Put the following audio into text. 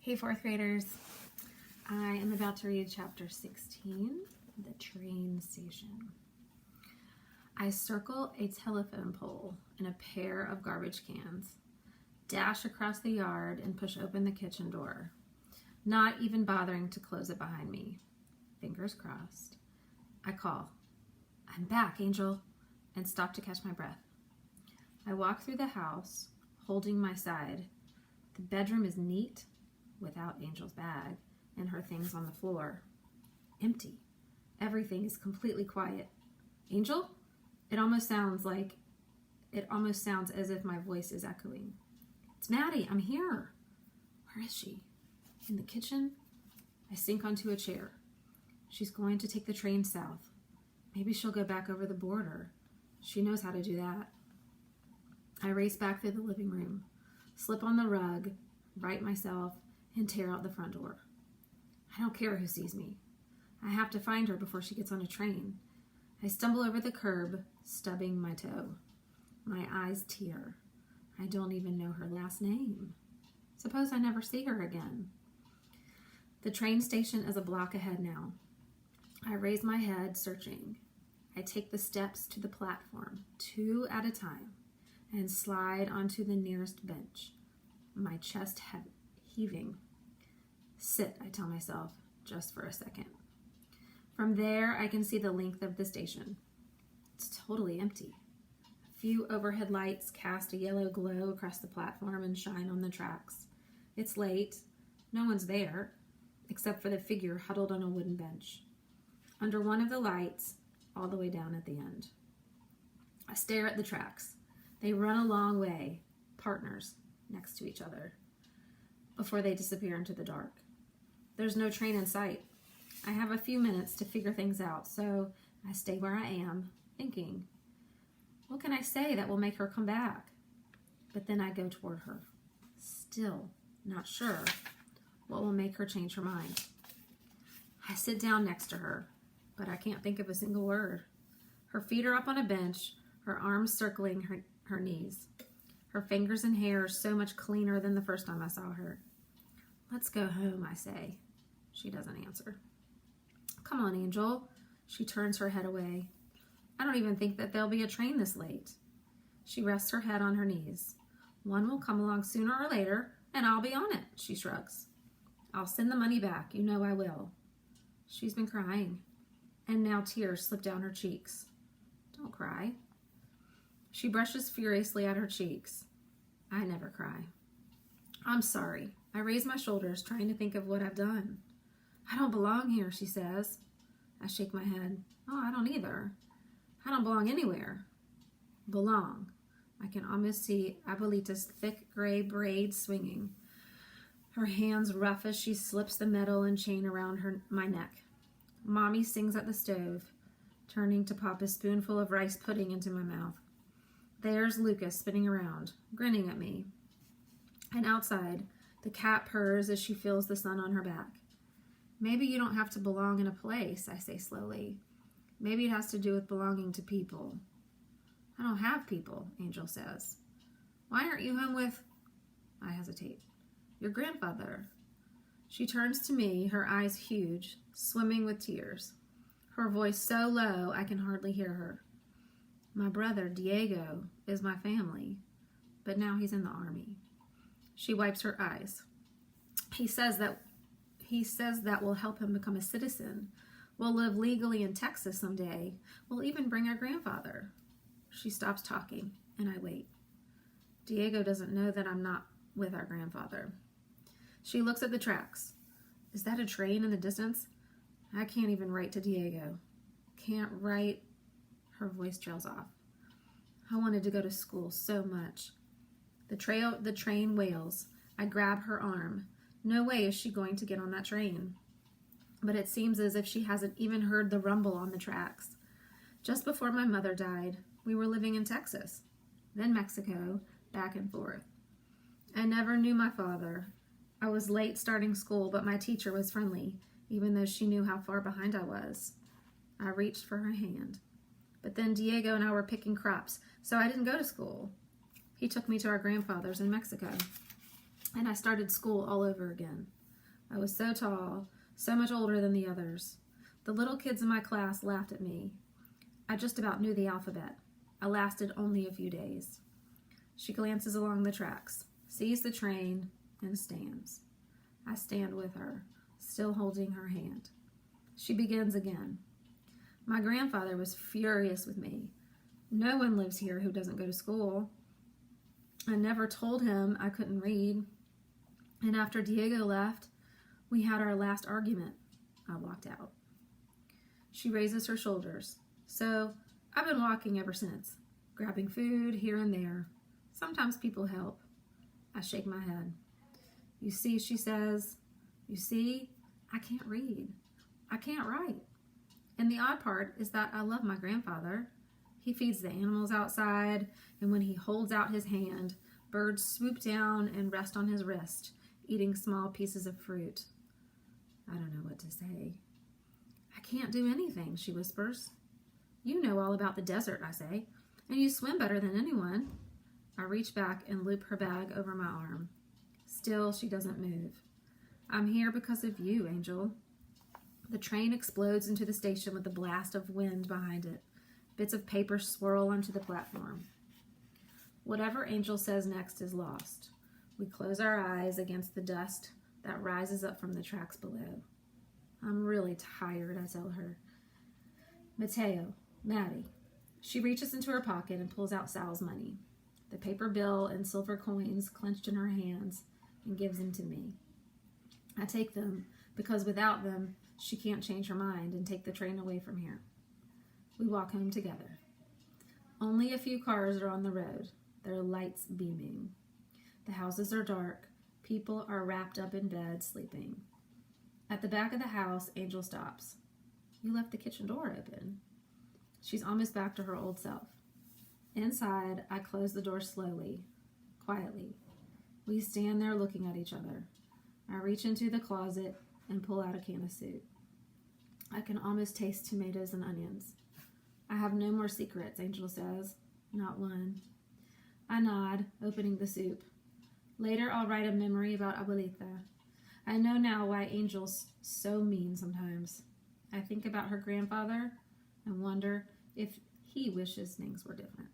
Hey, fourth graders. I am about to read chapter 16, The Train Station. I circle a telephone pole and a pair of garbage cans, dash across the yard and push open the kitchen door, not even bothering to close it behind me. Fingers crossed. I call, "I'm back, Angel," and stop to catch my breath. I walk through the house, holding my side. The bedroom is neat, without Angel's bag and her things on the floor. Empty. Everything is completely quiet. Angel? It almost sounds as if my voice is echoing. It's Maddie, I'm here. Where is she? In the kitchen? I sink onto a chair. She's going to take the train south. Maybe she'll go back over the border. She knows how to do that. I race back through the living room, slip on the rug, right myself, and tear out the front door. I don't care who sees me. I have to find her before she gets on a train. I stumble over the curb, stubbing my toe. My eyes tear. I don't even know her last name. Suppose I never see her again. The train station is a block ahead now. I raise my head, searching. I take the steps to the platform, 2 at a time, and slide onto the nearest bench, my chest heaving. Sit, I tell myself, just for a second. From there, I can see the length of the station. It's totally empty. A few overhead lights cast a yellow glow across the platform and shine on the tracks. It's late. No one's there, except for the figure huddled on a wooden bench. Under one of the lights, all the way down at the end. I stare at the tracks. They run a long way, partners, next to each other, before they disappear into the dark. There's no train in sight. I have a few minutes to figure things out, so I stay where I am, thinking, what can I say that will make her come back? But then I go toward her, still not sure what will make her change her mind. I sit down next to her, but I can't think of a single word. Her feet are up on a bench, her arms circling her knees. Her fingers and hair are so much cleaner than the first time I saw her. Let's go home, I say. She doesn't answer. Come on, Angel. She turns her head away. I don't even think that there'll be a train this late. She rests her head on her knees. One will come along sooner or later, and I'll be on it, she shrugs. I'll send the money back, you know I will. She's been crying, and now tears slip down her cheeks. Don't cry. She brushes furiously at her cheeks. I never cry. I'm sorry. I raise my shoulders, trying to think of what I've done. I don't belong here, she says. I shake my head. Oh, I don't either. I don't belong anywhere. Belong. I can almost see Abuelita's thick gray braids swinging. Her hands rough as she slips the metal and chain around my neck. Mommy sings at the stove, turning to pop a spoonful of rice pudding into my mouth. There's Lucas spinning around, grinning at me. And outside, the cat purrs as she feels the sun on her back. Maybe you don't have to belong in a place, I say slowly. Maybe it has to do with belonging to people. I don't have people, Angel says. Why aren't you home with... I hesitate. Your grandfather. She turns to me, her eyes huge, swimming with tears. Her voice so low I can hardly hear her. My brother, Diego, is my family, but now he's in the army. She wipes her eyes. He says that will help him become a citizen. We'll live legally in Texas someday. We'll even bring our grandfather. She stops talking, and I wait. Diego doesn't know that I'm not with our grandfather. She looks at the tracks. Is that a train in the distance? I can't even write to Diego. Can't write. Her voice trails off. I wanted to go to school so much. The train wails. I grab her arm. No way is she going to get on that train. But it seems as if she hasn't even heard the rumble on the tracks. Just before my mother died, we were living in Texas, then Mexico, back and forth. I never knew my father. I was late starting school, but my teacher was friendly, even though she knew how far behind I was. I reached for her hand. But then Diego and I were picking crops, so I didn't go to school. He took me to our grandfather's in Mexico. and I started school all over again. I was so tall, so much older than the others. The little kids in my class laughed at me. I just about knew the alphabet. I lasted only a few days. She glances along the tracks, sees the train, and stands. I stand with her, still holding her hand. She begins again. My grandfather was furious with me. No one lives here who doesn't go to school. I never told him I couldn't read. And after Diego left, we had our last argument. I walked out. She raises her shoulders. So, I've been walking ever since, grabbing food here and there. Sometimes people help. I shake my head. You see, she says, you see, I can't read. I can't write. And the odd part is that I love my grandfather. He feeds the animals outside, and when he holds out his hand, birds swoop down and rest on his wrist, eating small pieces of fruit. I don't know what to say. I can't do anything, she whispers. You know all about the desert, I say, and you swim better than anyone. I reach back and loop her bag over my arm. Still, she doesn't move. I'm here because of you, Angel. The train explodes into the station with a blast of wind behind it. Bits of paper swirl onto the platform. Whatever Angel says next is lost. We close our eyes against the dust that rises up from the tracks below. I'm really tired, I tell her. Mateo, Maddie. She reaches into her pocket and pulls out Sal's money, the paper bill and silver coins clenched in her hands, and gives them to me. I take them because without them, she can't change her mind and take the train away from here. We walk home together. Only a few cars are on the road, their lights beaming. The houses are dark. People are wrapped up in bed, sleeping. At the back of the house, Angel stops. You left the kitchen door open. She's almost back to her old self. Inside, I close the door slowly, quietly. We stand there looking at each other. I reach into the closet and pull out a can of soup. I can almost taste tomatoes and onions. I have no more secrets, Angel says. Not one. I nod, opening the soup. Later, I'll write a memory about Abuelita. I know now why Angel's so mean sometimes. I think about her grandfather and wonder if he wishes things were different.